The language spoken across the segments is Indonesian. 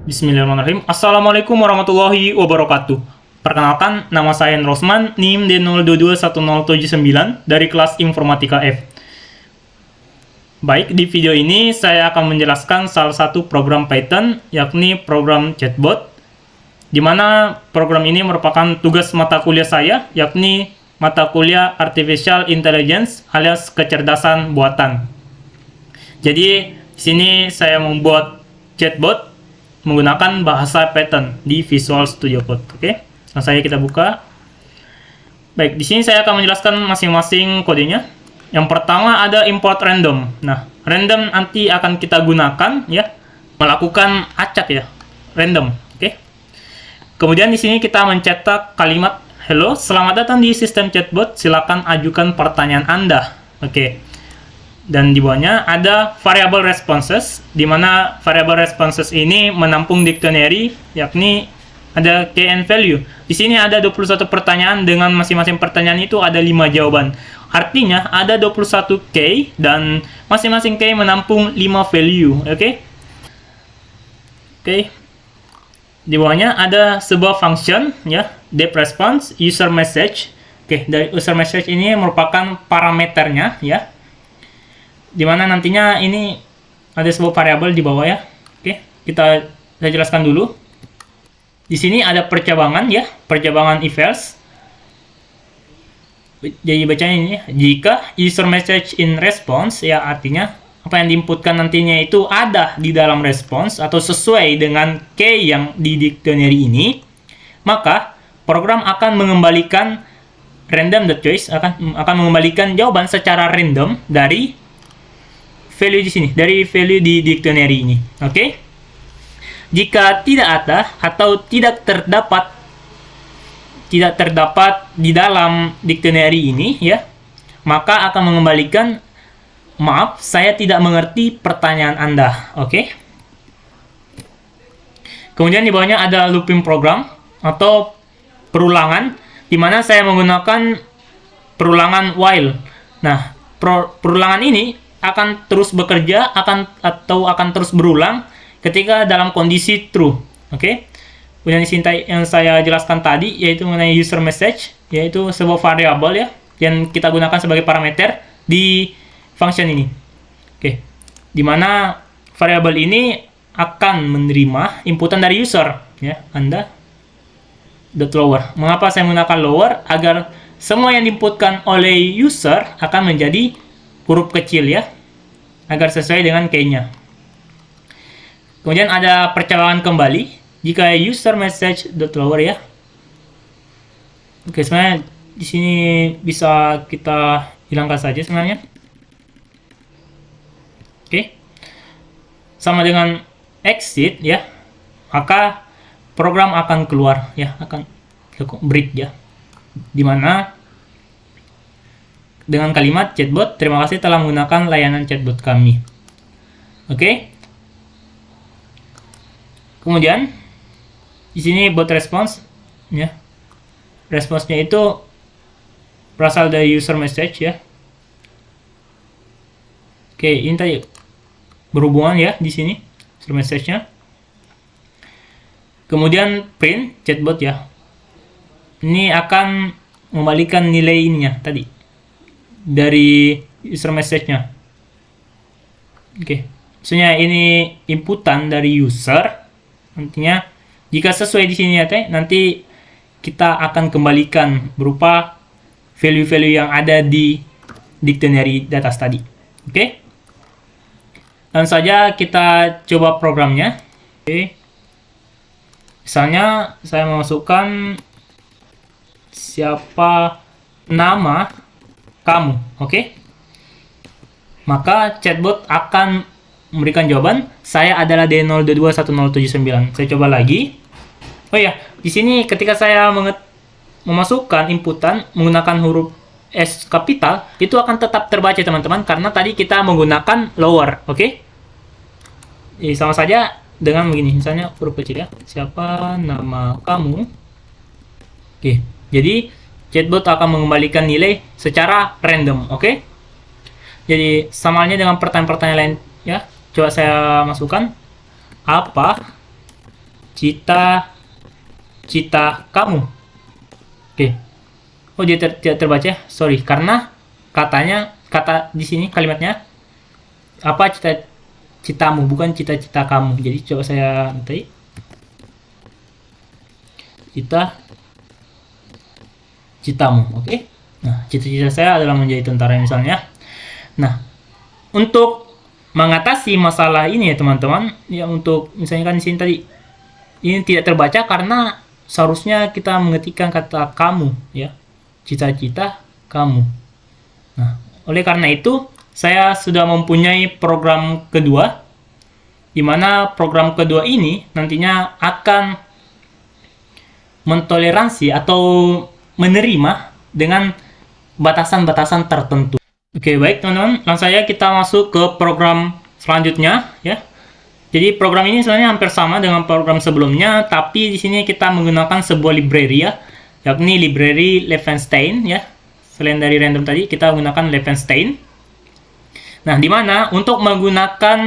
Bismillahirrahmanirrahim. Assalamualaikum warahmatullahi wabarakatuh. Perkenalkan, nama saya Rosman, NIM D022179 dari kelas Informatika F. Baik, di video ini saya akan menjelaskan salah satu program Python, yakni program chatbot, di mana program ini merupakan tugas mata kuliah saya, yakni mata kuliah Artificial Intelligence alias kecerdasan buatan. Jadi, di sini saya membuat chatbot menggunakan bahasa Python di Visual Studio Code. Oke, langsung saja kita buka. Baik, di sini saya akan menjelaskan masing-masing kodenya. Yang pertama ada import random. Nah, random nanti akan kita gunakan ya melakukan acak ya, random. Oke. Kemudian di sini kita mencetak kalimat hello, selamat datang di sistem chatbot. Silakan ajukan pertanyaan Anda. Oke. Dan di bawahnya ada variable responses, di mana variable responses ini menampung dictionary, yakni ada key and value. Di sini ada 21 pertanyaan, dengan masing-masing pertanyaan itu ada 5 jawaban. Artinya ada 21 key dan masing-masing key menampung 5 value. Oke. Di bawahnya ada sebuah function ya, dep response user message. Oke, dari user message ini merupakan parameternya ya, dimana nantinya ini ada sebuah variabel di bawah ya. Oke, saya jelaskan dulu. Di sini ada percabangan ya, percabangan if else. Jadi bacanya ini, jika user message in response ya, artinya apa yang diinputkan nantinya itu ada di dalam response atau sesuai dengan key yang di dictionary ini, maka program akan mengembalikan random.choice akan mengembalikan jawaban secara random dari value di sini, dari value di dictionary ini. Oke. Jika tidak ada atau tidak terdapat di dalam dictionary ini ya, maka akan mengembalikan maaf, saya tidak mengerti pertanyaan Anda. Oke. Kemudian di bawahnya ada looping program atau perulangan, di mana saya menggunakan perulangan while. Nah, perulangan ini akan terus bekerja, akan terus berulang ketika dalam kondisi true. Oke. Kemudian di sini yang saya jelaskan tadi yaitu mengenai user message, yaitu sebuah variabel ya yang kita gunakan sebagai parameter di function ini. Oke. Di mana variabel ini akan menerima inputan dari user ya, Anda .lower. Mengapa saya menggunakan lower? Agar semua yang diinputkan oleh user akan menjadi huruf kecil ya, agar sesuai dengan key-nya. Kemudian ada percabangan kembali jika user message .lower ya. Oke, sebenarnya di sini bisa kita hilangkan saja sebenarnya. Oke. Sama dengan exit ya, maka program akan keluar ya, akan break ya. Dimana dengan kalimat chatbot, terima kasih telah menggunakan layanan chatbot kami. Oke. Kemudian di sini bot response ya. Responsnya itu berasal dari user message ya. Oke, ini tadi berhubungan ya di sini user message-nya. Kemudian print chatbot ya. Ini akan mengembalikan nilai ininya tadi dari user message-nya. Oke. Maksudnya ini inputan dari user. Nantinya jika sesuai di sini ya nanti kita akan kembalikan berupa value-value yang ada di dictionary di atas tadi. Oke. Dan saja kita coba programnya. Oke. Misalnya saya memasukkan siapa nama kamu, oke? Maka chatbot akan memberikan jawaban, saya adalah D022179. Saya coba lagi. Oh ya, di sini ketika saya memasukkan inputan menggunakan huruf S kapital, itu akan tetap terbaca teman-teman, karena tadi kita menggunakan lower, oke? Jadi sama saja dengan begini, misalnya huruf kecil ya, siapa nama kamu. Oke, jadi chatbot akan mengembalikan nilai secara random, oke? Jadi sama halnya dengan pertanyaan-pertanyaan lain ya. Coba saya masukkan apa cita kamu. Oke. Oh, dia tidak terbaca, sorry, karena kata di sini kalimatnya apa, citamu, bukan cita-cita kamu. Jadi coba saya nanti citamu. Oke. Nah, cita-cita saya adalah menjadi tentara misalnya. Nah, untuk mengatasi masalah ini ya teman-teman, ya untuk misalnya kan di sini tadi ini tidak terbaca karena seharusnya kita mengetikkan kata kamu ya, cita-cita kamu. Nah, oleh karena itu saya sudah mempunyai program kedua, di mana program kedua ini nantinya akan mentoleransi atau menerima dengan batasan-batasan tertentu. Oke, baik teman-teman, langsung saja kita masuk ke program selanjutnya ya. Jadi program ini sebenarnya hampir sama dengan program sebelumnya, tapi di sini kita menggunakan sebuah library ya, yakni library Levenshtein ya. Selain dari random tadi, kita menggunakan Levenshtein. Nah, di mana untuk menggunakan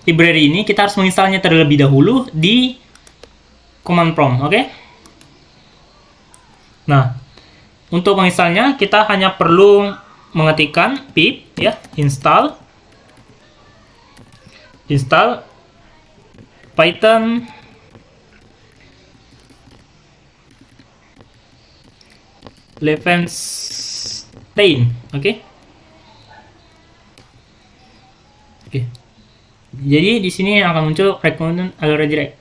library ini kita harus menginstalnya terlebih dahulu di command prompt, oke? Nah, untuk menginstalnya kita hanya perlu mengetikkan pip ya, install Python Levenshtein, oke. Jadi di sini akan muncul recommended already.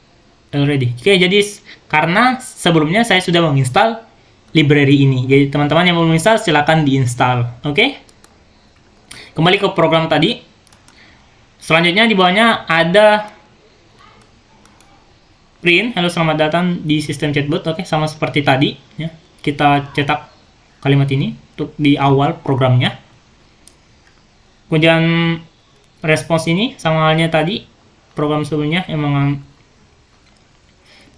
Oke, jadi karena sebelumnya saya sudah menginstal library ini, jadi teman-teman yang mau menginstal silakan diinstal, oke. Kembali ke program tadi. Selanjutnya di bawahnya ada print, halo selamat datang di sistem chatbot, oke, sama seperti tadi ya. Kita cetak kalimat ini untuk di awal programnya. Kemudian respons ini sama halnya tadi program sebelumnya yang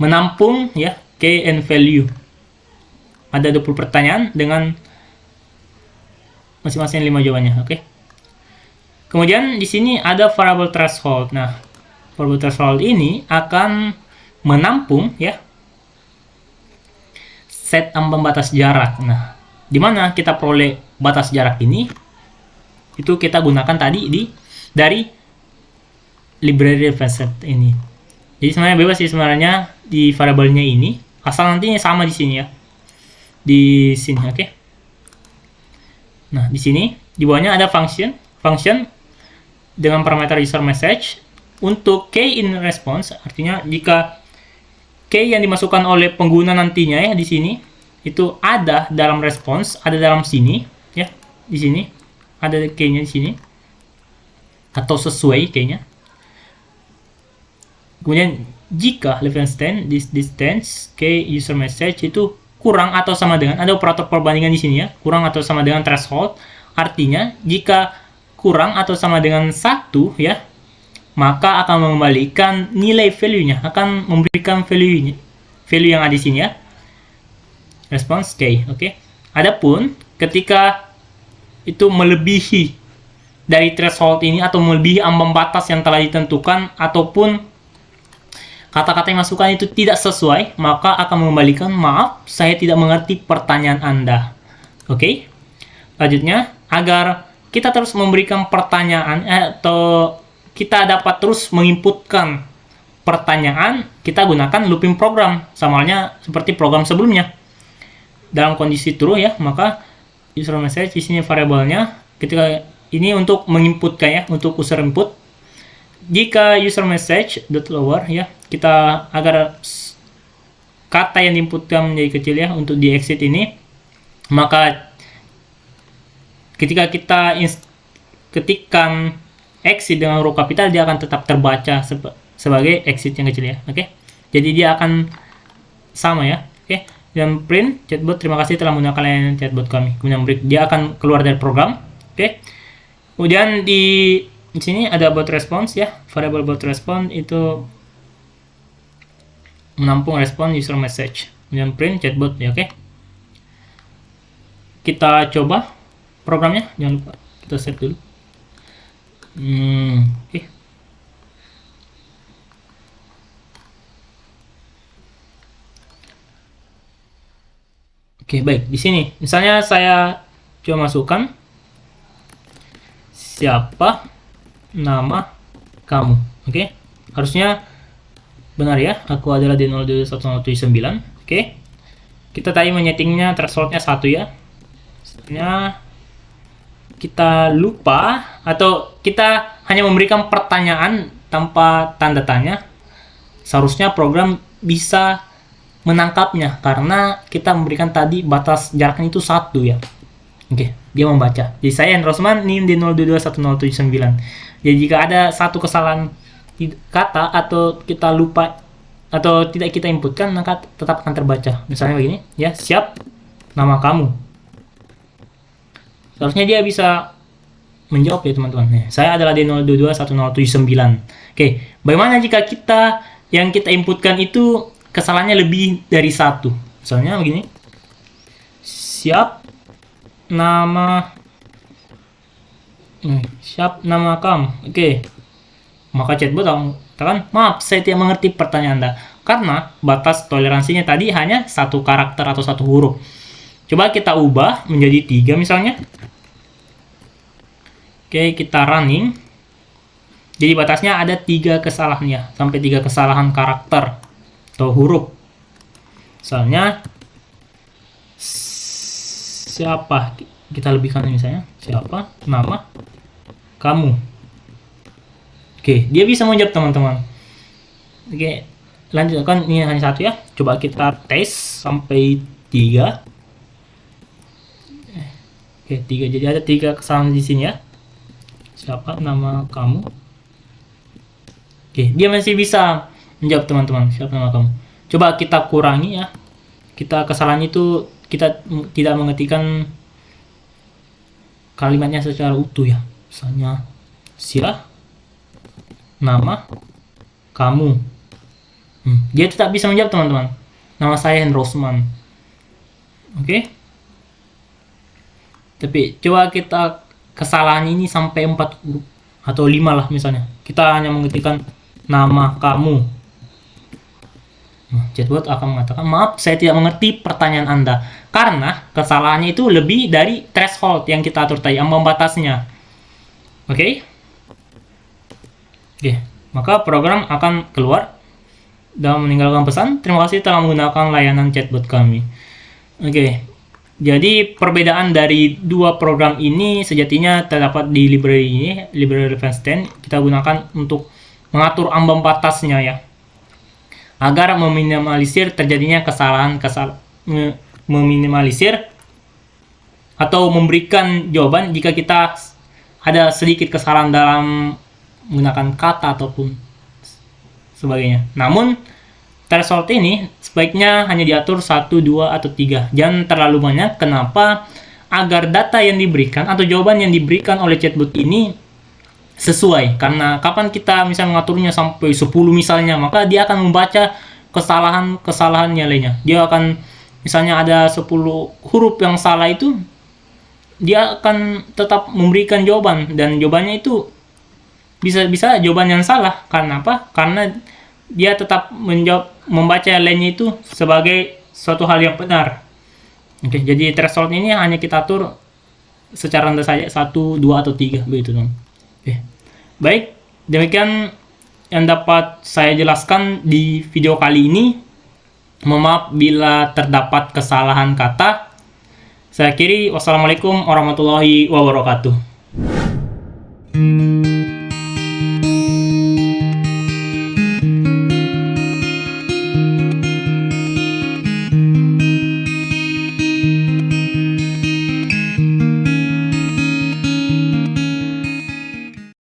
menampung ya key and value. Ada 20 pertanyaan dengan masing-masing 5 jawabannya, oke. Kemudian di sini ada variable threshold. Nah, variable threshold ini akan menampung ya set ambang batas jarak. Nah, di mana kita peroleh batas jarak ini? Itu kita gunakan tadi dari library Levenshtein ini. Jadi sebenarnya bebas sih sebenarnya di variabelnya ini, asal nantinya sama di sini ya. Di sini, oke. Nah, di sini di bawahnya ada function dengan parameter user message. Untuk key in response, artinya jika key yang dimasukkan oleh pengguna nantinya ya di sini itu ada dalam response, ada dalam sini ya, di sini ada key-nya di sini atau sesuai key-nya. Kemudian jika Levenshtein distance key user message itu kurang atau sama dengan, ada operator perbandingan di sini ya, kurang atau sama dengan threshold, artinya jika kurang atau sama dengan 1 ya, maka akan mengembalikan nilai value-nya, akan memberikan value yang ada di sini ya, response k, oke. Adapun ketika itu melebihi dari threshold ini atau melebihi ambang batas yang telah ditentukan ataupun kata-kata yang masukkan itu tidak sesuai, maka akan mengembalikan maaf, saya tidak mengerti pertanyaan Anda. Oke. Selanjutnya, agar kita terus memberikan pertanyaan atau kita dapat terus menginputkan pertanyaan, kita gunakan looping program, sama halnya seperti program sebelumnya. Dalam kondisi true ya, maka user message di sini variabelnya ketika ini untuk menginputkan ya, untuk user input. Jika user message .lower ya, kita agar kata yang diinputkan menjadi kecil ya untuk di exit ini, maka ketika kita ketikkan exit dengan huruf kapital, dia akan tetap terbaca sebagai exit yang kecil ya, oke. Jadi dia akan sama ya, oke. Dan print chatbot, terima kasih telah menggunakan layanan chatbot kami. Kemudian break, dia akan keluar dari program, oke. Kemudian di sini ada bot response ya, variable bot response itu menampung respon user message. Kemudian print chatbot ya, oke. Kita coba programnya, jangan lupa kita save dulu. Oke. Oke, baik. Di sini, misalnya saya coba masukkan siapa nama kamu. Oke, harusnya benar ya. Aku adalah D021079. Oke, kita tadi menyetingnya thresholdnya 1 ya. Misalnya kita lupa atau kita hanya memberikan pertanyaan tanpa tanda tanya, seharusnya program bisa menangkapnya karena kita memberikan tadi batas jaraknya itu 1 ya. Oke, dia membaca. Jadi saya Rosman, NIM D02211079. Jadi jika ada satu kesalahan kata atau kita lupa atau tidak kita inputkan, maka tetap akan terbaca. Misalnya begini, ya, siap nama kamu. Seharusnya dia bisa menjawab ya teman-teman. Saya adalah D02211079. Oke, bagaimana jika yang kita inputkan itu kesalahannya lebih dari 1? Misalnya begini. Siap nama kamu. Oke. Maka chatbot akan katakan, maaf, saya tidak mengerti pertanyaan Anda. Karena batas toleransinya tadi hanya 1 karakter atau 1 huruf. Coba kita ubah menjadi 3 misalnya. Oke, kita running. Jadi batasnya ada 3 kesalahannya, sampai 3 kesalahan karakter atau huruf. Misalnya siapa, kita lebihkan misalnya siapa nama kamu. Oke, dia bisa menjawab teman-teman. Oke, lanjutkan, ini hanya 1 ya. Coba kita tes sampai 3. Oke, 3. Jadi ada 3 kesalahan di sini ya. Siapa nama kamu? Oke, dia masih bisa menjawab teman-teman. Siapa nama kamu? Coba kita kurangi ya. Kesalahan itu kita tidak mengetikkan kalimatnya secara utuh ya. Misalnya siapa nama kamu. Dia tetap bisa menjawab teman-teman. Nama saya Rosman. Oke. Tapi coba kita kesalahan ini sampai 4 huruf atau 5 lah misalnya. Kita hanya mengetikkan nama kamu. Chatbot akan mengatakan, maaf, saya tidak mengerti pertanyaan Anda. Karena kesalahannya itu lebih dari threshold yang kita atur tadi, ambang batasnya. Oke? Oke, maka program akan keluar dan meninggalkan pesan, terima kasih telah menggunakan layanan chatbot kami. Oke. Jadi perbedaan dari 2 program ini sejatinya terdapat di library ini, library reference 10. Kita gunakan untuk mengatur ambang batasnya ya, agar meminimalisir terjadinya meminimalisir atau memberikan jawaban jika kita ada sedikit kesalahan dalam menggunakan kata ataupun sebagainya. Namun threshold ini sebaiknya hanya diatur 1, 2, atau 3. Jangan terlalu banyak. Kenapa? Agar data yang diberikan atau jawaban yang diberikan oleh chatbot ini sesuai. Karena kapan kita misalnya mengaturnya sampai 10 misalnya, maka dia akan membaca kesalahan-kesalahan yang lainnya. Dia akan, misalnya ada 10 huruf yang salah itu, dia akan tetap memberikan jawaban. Dan jawabannya itu bisa jawaban yang salah. Karena apa? Karena dia tetap membaca lainnya itu sebagai suatu hal yang benar. Oke, jadi threshold ini hanya kita atur secara rendah saja 1, 2, atau 3 begitu teman. Oke. Baik, demikian yang dapat saya jelaskan di video kali ini. Mohon maaf bila terdapat kesalahan kata. Saya akhiri, wassalamualaikum warahmatullahi wabarakatuh.